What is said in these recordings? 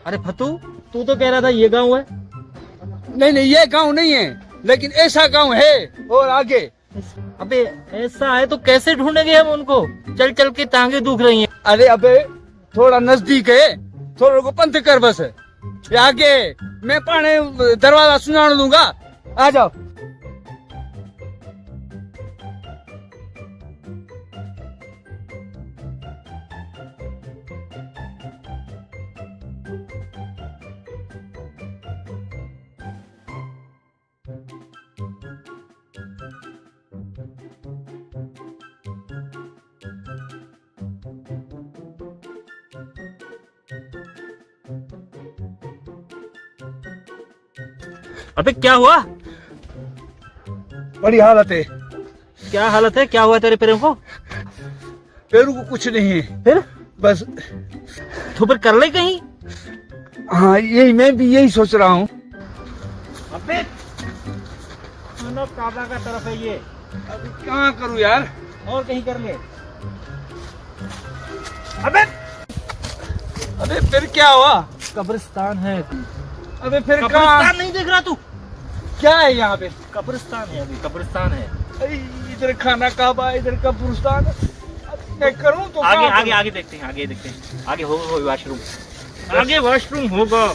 अरे फतू, तू तो कह रहा था ये गांव है। नहीं नहीं, ये गांव नहीं है, लेकिन ऐसा गांव है। और आगे? अबे ऐसा है तो कैसे ढूंढेंगे हम उनको? चल चल के टांगे दुख रही हैं। अरे अबे थोड़ा नजदीक है, थोड़ा को पंथ कर बस। ये आगे मैं पाने दरवाजा सुना दूंगा, आ जाओ। अबे क्या हुआ? बड़ी हालत है। क्या हालत है? क्या हुआ तेरे पैरों को? पैरों को कुछ नहीं है, फिर बस। तो फिर कर ले कहीं। हाँ यही, मैं भी यही सोच रहा हूँ। अबे काबा का तरफ है ये। अभी कहाँ करूँ यार? और कहीं कर ले। अबे अबे फिर क्या हुआ? कब्रिस्तान है। अबे फिर कहाँ? कब्रिस्तान नहीं देख रहा तू? क्या है यहाँ पे? कब्रिस्तान है, अभी कब्रिस्तान है। इधर खाना काबा, इधर कब्रिस्तान। मैं करूँ तो आगे कहाँ आगे करूं? आगे देखते हैं, आगे देखते हैं। आगे हो वॉशरूम, आगे वॉशरूम होगा।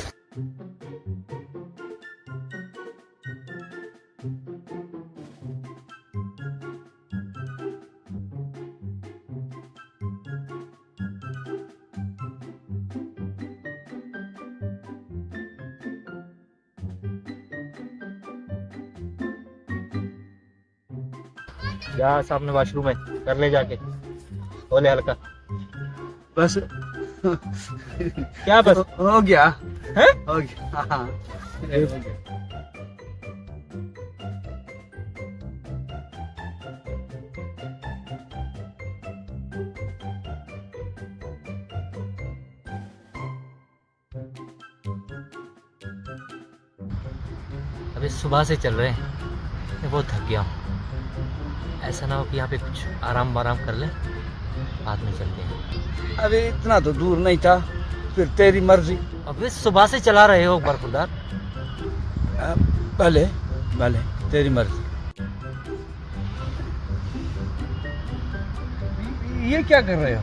यहाँ सामने वॉशरूम है, कर ले जाके। बोले हल्का। बस क्या बस? हो गया है? हो गया। हाँ। अभी सुबह से चल रहे हैं, मैं बहुत थक गया हूँ। ऐसा ना हो कि यहाँ पे कुछ आराम कर ले, बाद में चलते हैं। अभी इतना तो दूर नहीं था, फिर तेरी मर्जी। अबे सुबह से चला रहे हो बरखुरदार। भले भले, तेरी मर्जी। ये क्या कर रहे हो?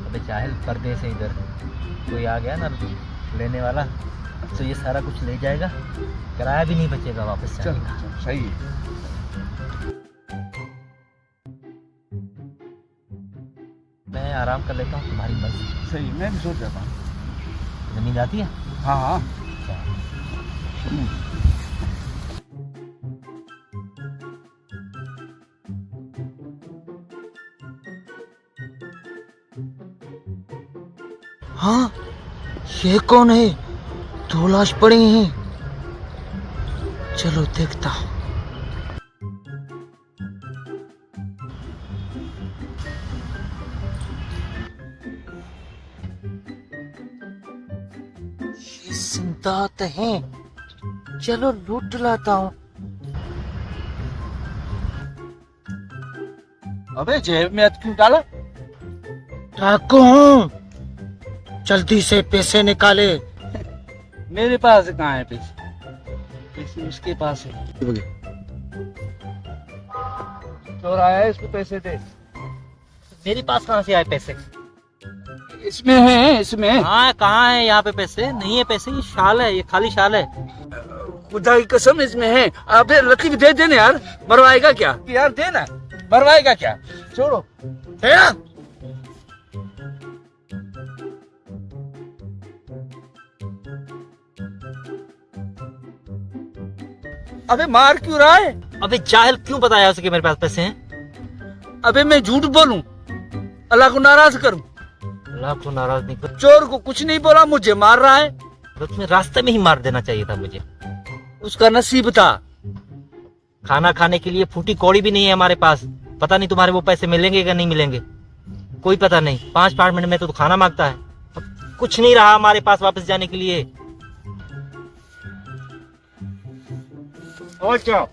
अबे जाहिल, पर्दे से इधर कोई आ गया ना लेने वाला, तो ये सारा कुछ ले जाएगा, किराया भी नहीं बचेगा वापस चल जाने का। सही है। मैं आराम कर लेता हूँ, तुम्हारी मर्जी। सही, मैं भी सोच रहा था। नींद आती है? हाँ हाँ। हाँ, ये कौन है? दो लाश पड़ी हैं। चलो देखता हूँ। ये जिंदात हैं। चलो लूट लाता हूँ। अबे जेब में हाथ क्यों डाला? डाकू हूँ, जल्दी से पैसे निकाले। मेरे पास कहाँ है पैसे? पैसे उसके पास है। चोर आया है, इसको पैसे दे। मेरे पास कहाँ से आए पैसे? इसमें है, इसमें। हाँ, कहाँ है? यहाँ पे पैसे नहीं है। पैसे ये शाल है, ये खाली शाल है। खुदा की कसम इसमें है। अबे लतीफ दे देना यार, मरवाएगा क्या? यार देना, मरवाएगा क्या? छोड़ो। है ना? अबे मार क्यों रहा है? अबे जाहिल, क्यों बताया उसे कि मेरे पास पैसे हैं? अबे मैं झूठ बोलूं, अल्लाह को नाराज करूं? अल्लाह को नाराज नहीं कर। चोर को कुछ नहीं बोला, मुझे मार रहा है। तो तुम्हें रास्ते में ही मार देना चाहिए था मुझे। उसका नसीब था। खाना खाने के लिए फूटी कौड़ी भी नहीं है हमारे पास। पता नहीं तुम्हारे वो पैसे मिलेंगे या नहीं मिलेंगे, कोई पता नहीं। 5 मिनट में तो खाना मांगता है। अब कुछ नहीं रहा हमारे पास वापस जाने के लिए। आ जाओ।